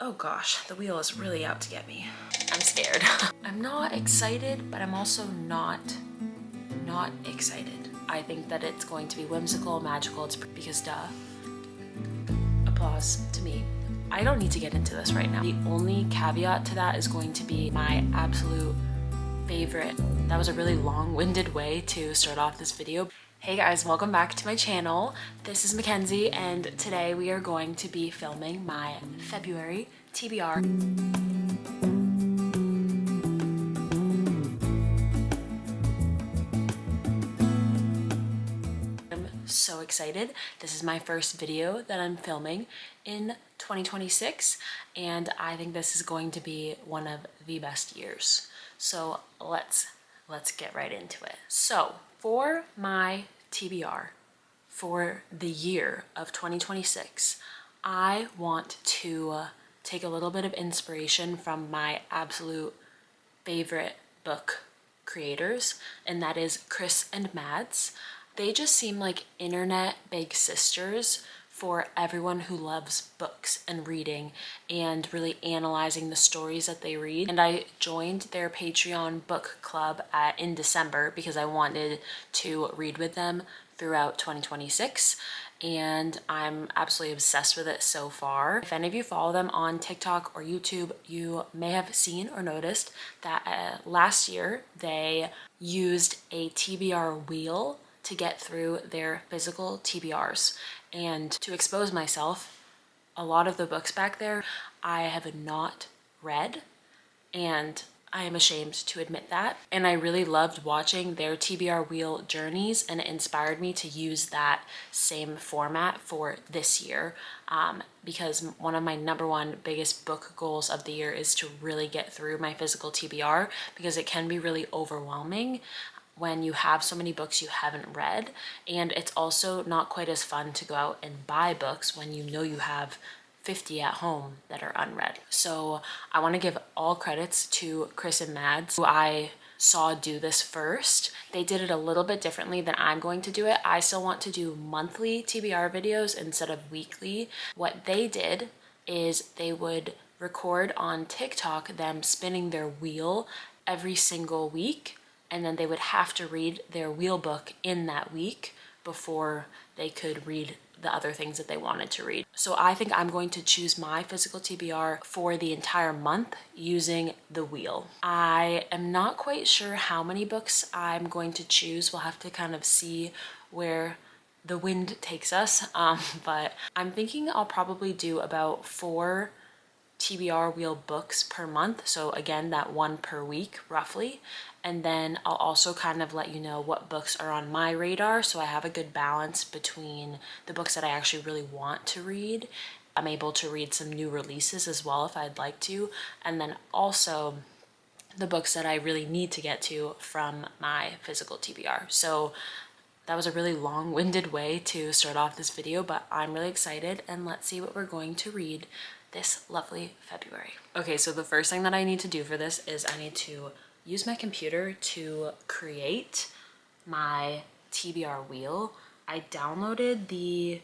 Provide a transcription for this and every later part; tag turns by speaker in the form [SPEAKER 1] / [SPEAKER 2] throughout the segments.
[SPEAKER 1] Oh gosh, the wheel is really out to get me. I'm scared. I'm not excited, but I'm also not excited. I think that it's going to be whimsical, magical. It's because duh. Applause to me. I don't need to get into this right now. The only caveat to that is going to be my absolute favorite. That was a really long-winded way to start off this video. Hey guys, welcome back to my channel. This is Mackenzie, and today we are going to be filming my February TBR. I'm so excited. This is my first video that I'm filming in 2026, and I think this is going to be one of the best years. So let's get right into it. So for my TBR for the year of 2026, I want to take a little bit of inspiration from my absolute favorite book creators, and that is Chris and Mads. They just seem like internet big sisters for everyone who loves books and reading and really analyzing the stories that they read. And I joined their Patreon book club in December because I wanted to read with them throughout 2026, and I'm absolutely obsessed with it so far. If any of you follow them on TikTok or YouTube, you may have seen or noticed that last year they used a TBR wheel to get through their physical TBRs. And to expose myself, a lot of the books back there I have not read, and I am ashamed to admit that. And I really loved watching their TBR wheel journeys, and it inspired me to use that same format for this year, because one of my number one biggest book goals of the year is to really get through my physical TBR, because it can be really overwhelming when you have so many books you haven't read. And it's also not quite as fun to go out and buy books when you know you have 50 at home that are unread. So I want to give all credits to Chris and Mads, who I saw do this first. They did it a little bit differently than I'm going to do it. I still want to do monthly TBR videos instead of weekly. What they did is they would record on TikTok them spinning their wheel every single week, and then they would have to read their wheel book in that week before they could read the other things that they wanted to read. So I think I'm going to choose my physical TBR for the entire month using the wheel. I am not quite sure how many books I'm going to choose. We'll have to kind of see where the wind takes us, but I'm thinking I'll probably do about 4 TBR wheel books per month. So again, that one per week roughly. And then I'll also kind of let you know what books are on my radar, so I have a good balance between the books that I actually really want to read. I'm able to read some new releases as well if I'd like to, and then also the books that I really need to get to from my physical TBR. So that was a really long-winded way to start off this video, but I'm really excited, and let's see what we're going to read this lovely February. Okay, so the first thing that I need to do for this is I need to use my computer to create my TBR wheel. I downloaded the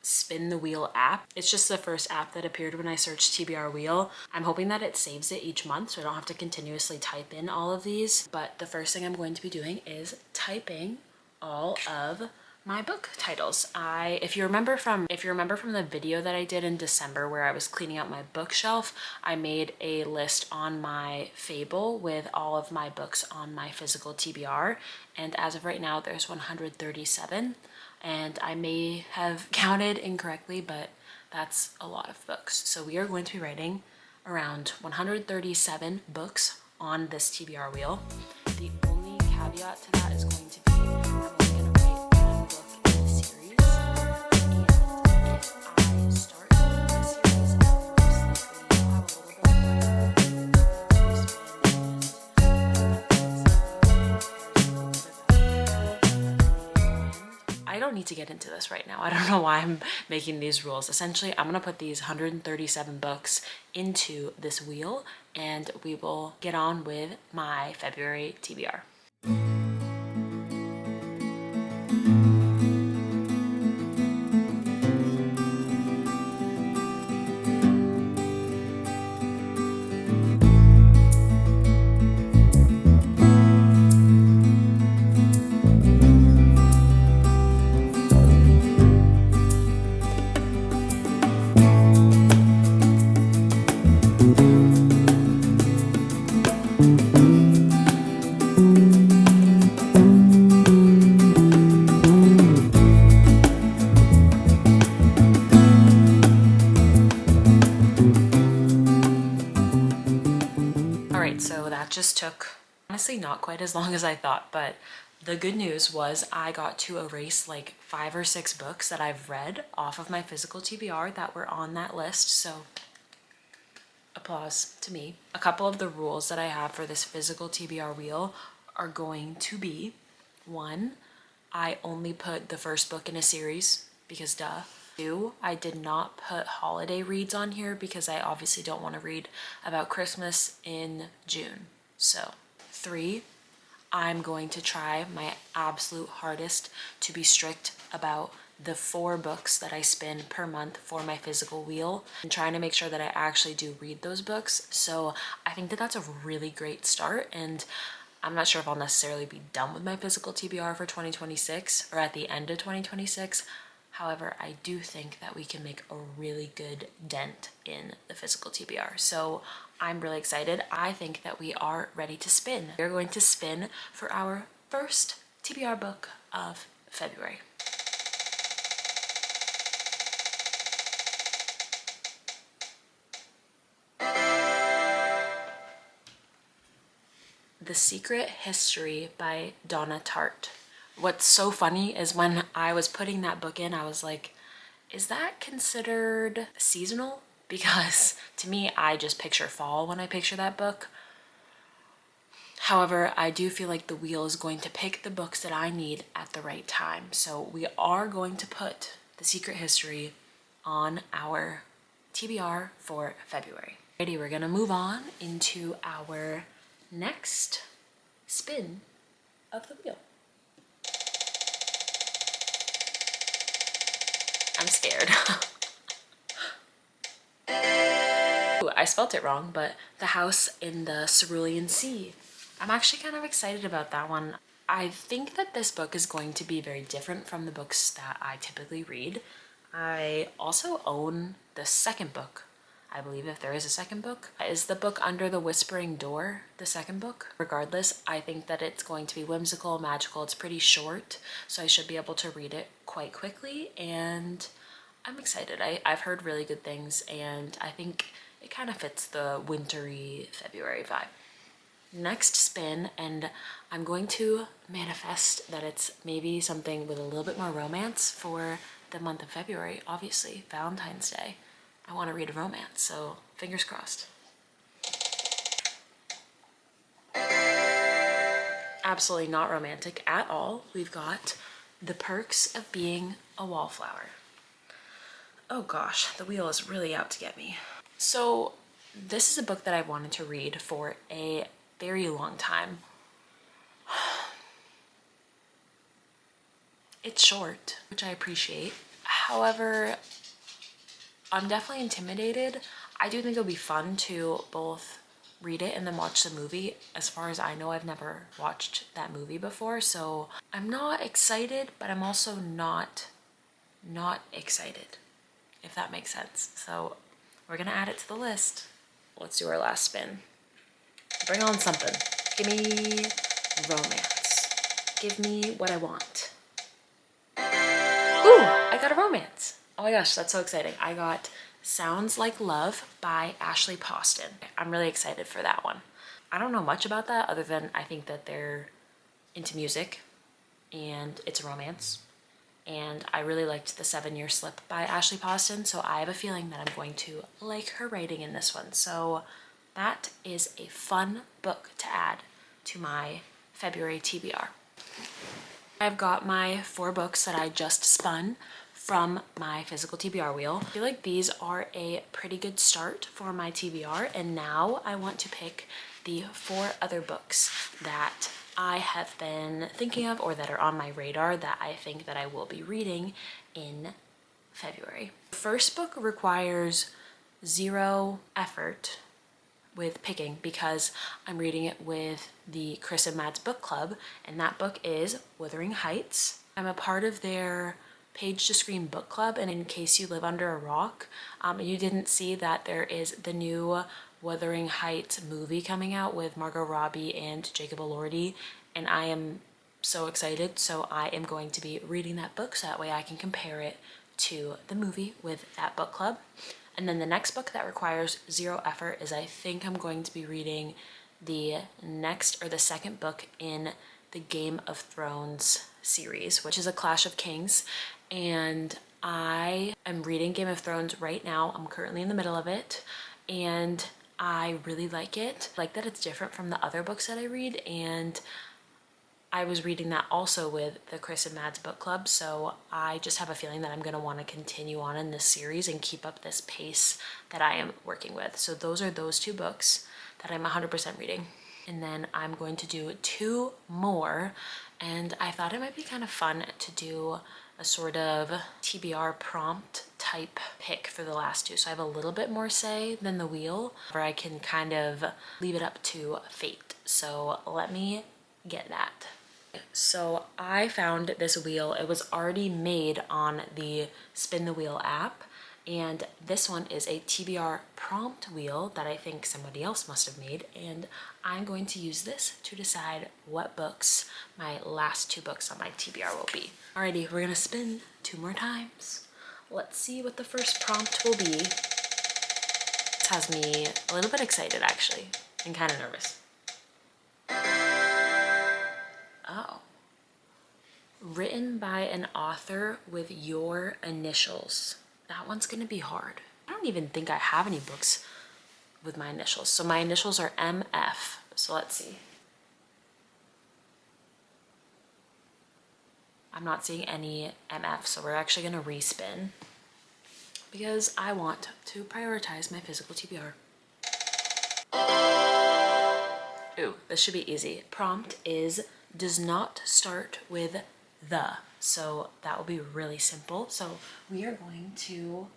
[SPEAKER 1] Spin the Wheel app. It's just the first app that appeared when I searched TBR wheel. I'm hoping that it saves it each month so I don't have to continuously type in all of these. But the first thing I'm going to be doing is typing all of my book titles. If you remember from the video that I did in December where I was cleaning out my bookshelf, I made a list on my Fable with all of my books on my physical TBR, and as of right now there's 137, and I may have counted incorrectly, but that's a lot of books. So we are going to be writing around 137 books on this TBR wheel. The only caveat to that is going to be I'm only going to write one book in the series, and if I start the series, I'll most likely have a little bit I don't need to get into this right now. I don't know why I'm making these rules. Essentially, I'm gonna put these 137 books into this wheel, and we will get on with my February TBR. right, so that just took, honestly, not quite as long as I thought, but the good news was I got to erase like 5 or 6 books that I've read off of my physical TBR that were on that list, so applause to me. A couple of the rules that I have for this physical TBR wheel are going to be, 1, I only put the first book in a series because duh. 2, I did not put holiday reads on here because I obviously don't want to read about Christmas in June. So 3, I'm going to try my absolute hardest to be strict about the 4 books that I spin per month for my physical wheel and trying to make sure that I actually do read those books. So I think that that's a really great start, and I'm not sure if I'll necessarily be done with my physical TBR for 2026 or at the end of 2026. However, I do think that we can make a really good dent in the physical TBR. So I'm really excited. I think that we are ready to spin. We're going to spin for our first TBR book of February. The Secret History by Donna Tartt. What's so funny is when I was putting that book in, I was like, is that considered seasonal? Because to me, I just picture fall when I picture that book. However, I do feel like the wheel is going to pick the books that I need at the right time. So we are going to put The Secret History on our TBR for February. Alrighty, we're gonna move on into our next spin of the wheel. I'm scared. Ooh, I spelt it wrong, but The House in the Cerulean Sea. I'm actually kind of excited about that one. I think that this book is going to be very different from the books that I typically read. I also own the second book. I believe if there is a second book. Is the book Under the Whispering Door the second book? Regardless, I think that it's going to be whimsical, magical. It's pretty short, so I should be able to read it quite quickly, and I'm excited. I've heard really good things, and I think it kind of fits the wintry February vibe. Next spin, and I'm going to manifest that it's maybe something with a little bit more romance for the month of February. Obviously, Valentine's Day. I want to read a romance, so fingers crossed. Absolutely not romantic at all. We've got The Perks of Being a Wallflower. Oh gosh, the wheel is really out to get me. So this is a book that I wanted to read for a very long time. It's short, which I appreciate. However, I'm definitely intimidated. I do think it'll be fun to both read it and then watch the movie. As far as I know, I've never watched that movie before, so I'm not excited, but I'm also not excited, if that makes sense. So we're gonna add it to the list. Let's do our last spin. Bring on something. Give me romance. Give me what I want. Ooh, I got a romance. Oh my gosh, that's so exciting. I got Sounds Like Love by Ashley Poston. I'm really excited for that one. I don't know much about that other than I think that they're into music and it's a romance. And I really liked The 7-Year Slip by Ashley Poston, so I have a feeling that I'm going to like her writing in this one. So that is a fun book to add to my February TBR. I've got my 4 books that I just spun from my physical TBR wheel. I feel like these are a pretty good start for my TBR, and now I want to pick the 4 other books that I have been thinking of or that are on my radar that I think that I will be reading in February. The first book requires 0 effort with picking because I'm reading it with the Chris and Matt's book club, and that book is Wuthering Heights. I'm a part of their Page to Screen book club, and in case you live under a rock, you didn't see that there is the new Wuthering Heights movie coming out with Margot Robbie and Jacob Elordi, and I am so excited. So I am going to be reading that book so that way I can compare it to the movie with that book club. And then the next book that requires 0 effort is I think I'm going to be reading the second book in the Game of Thrones series, which is a Clash of Kings. And I am reading Game of Thrones right now. I'm currently in the middle of it, and I really like it. I like that it's different from the other books that I read, and I was reading that also with the Chris and Mads book club, so I just have a feeling that I'm going to want to continue on in this series and keep up this pace that I am working with. So those are those two books that I'm 100% reading. And then I'm going to do 2 more, and I thought it might be kind of fun to do a sort of TBR prompt type pick for the last 2. So I have a little bit more say than the wheel, where I can kind of leave it up to fate. So let me get that. So I found this wheel. It was already made on the Spin the Wheel app, and this one is a TBR prompt wheel that I think somebody else must have made, and I'm going to use this to decide what books my last 2 books on my TBR will be. Alrighty, we're gonna spin 2 more times. Let's see what the first prompt will be. This has me a little bit excited, actually, and kind of nervous. Oh. Written by an author with your initials. That one's gonna be hard. I don't even think I have any books with my initials. So my initials are MF. So let's see. I'm not seeing any MF, so we're actually gonna respin because I want to prioritize my physical TBR. Ooh, this should be easy. Prompt is does not start with the. So that will be really simple. So we are going to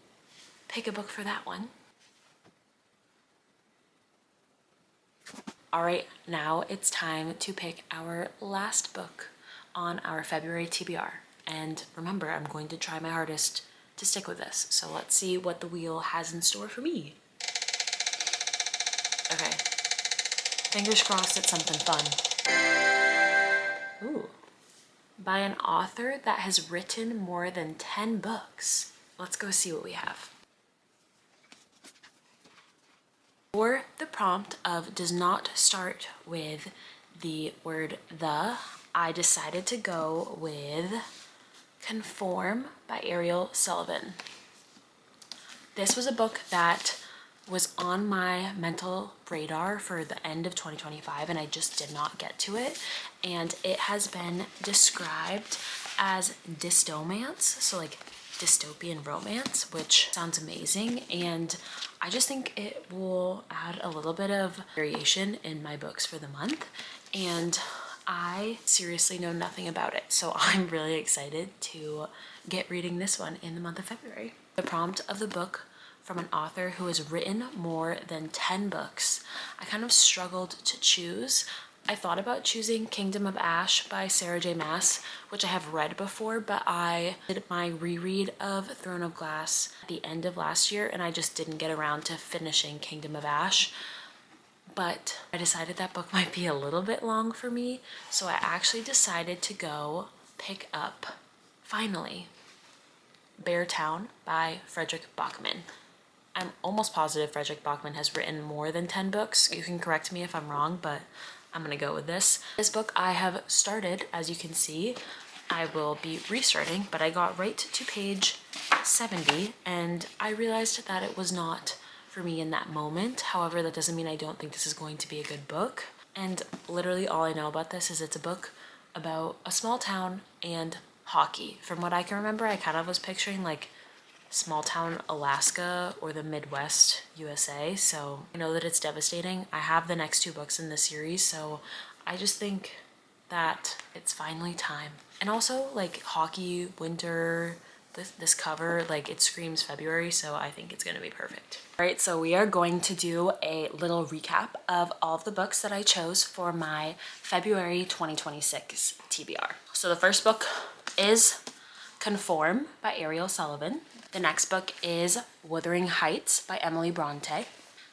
[SPEAKER 1] pick a book for that one. All right, now it's time to pick our last book on our February TBR. And remember, I'm going to try my hardest to stick with this. So let's see what the wheel has in store for me. Okay, fingers crossed it's something fun. Ooh. By an author that has written more than 10 books. Let's go see what we have. For the prompt of does not start with the word the, I decided to go with Conform by Ariel Sullivan. This was a book that was on my mental radar for the end of 2025, and I just did not get to it. And it has been described as dystomance, so like dystopian romance, which sounds amazing. And I just think it will add a little bit of variation in my books for the month. And I seriously know nothing about it, so I'm really excited to get reading this one in the month of February. The prompt of the book from an author who has written more than 10 books. I kind of struggled to choose. I thought about choosing Kingdom of Ash by Sarah J. Maas, which I have read before, but I did my reread of Throne of Glass at the end of last year, and I just didn't get around to finishing Kingdom of Ash. But I decided that book might be a little bit long for me, so I actually decided to go pick up, finally, Bear Town by Frederick Bachman. I'm almost positive Frederick Bachman has written more than 10 books. You can correct me if I'm wrong, but I'm gonna go with this. This book I have started, as you can see. I will be restarting, but I got right to page 70, and I realized that it was not for me in that moment. However, that doesn't mean I don't think this is going to be a good book. And literally all I know about this is it's a book about a small town and hockey. From what I can remember, I kind of was picturing like small town Alaska or the Midwest USA, so I know that it's devastating. I have the next 2 books in the series, so I just think that it's finally time. And also like hockey, winter, this cover, like it screams February, so I think it's gonna be perfect. All right, so we are going to do a little recap of all of the books that I chose for my February 2026 TBR. So the first book is Conform by Ariel Sullivan. The next book is Wuthering Heights by Emily Bronte.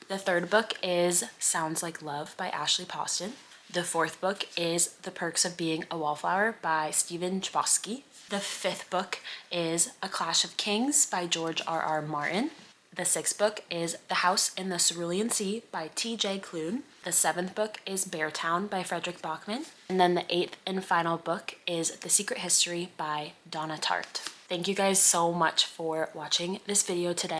[SPEAKER 1] The third book is Sounds Like Love by Ashley Poston. The fourth book is The Perks of Being a Wallflower by Stephen Chbosky. The fifth book is A Clash of Kings by George R.R. Martin. The sixth book is The House in the Cerulean Sea by T.J. Klune. The seventh book is Beartown by Frederick Bachman. And then the eighth and final book is The Secret History by Donna Tartt. Thank you guys so much for watching this video today.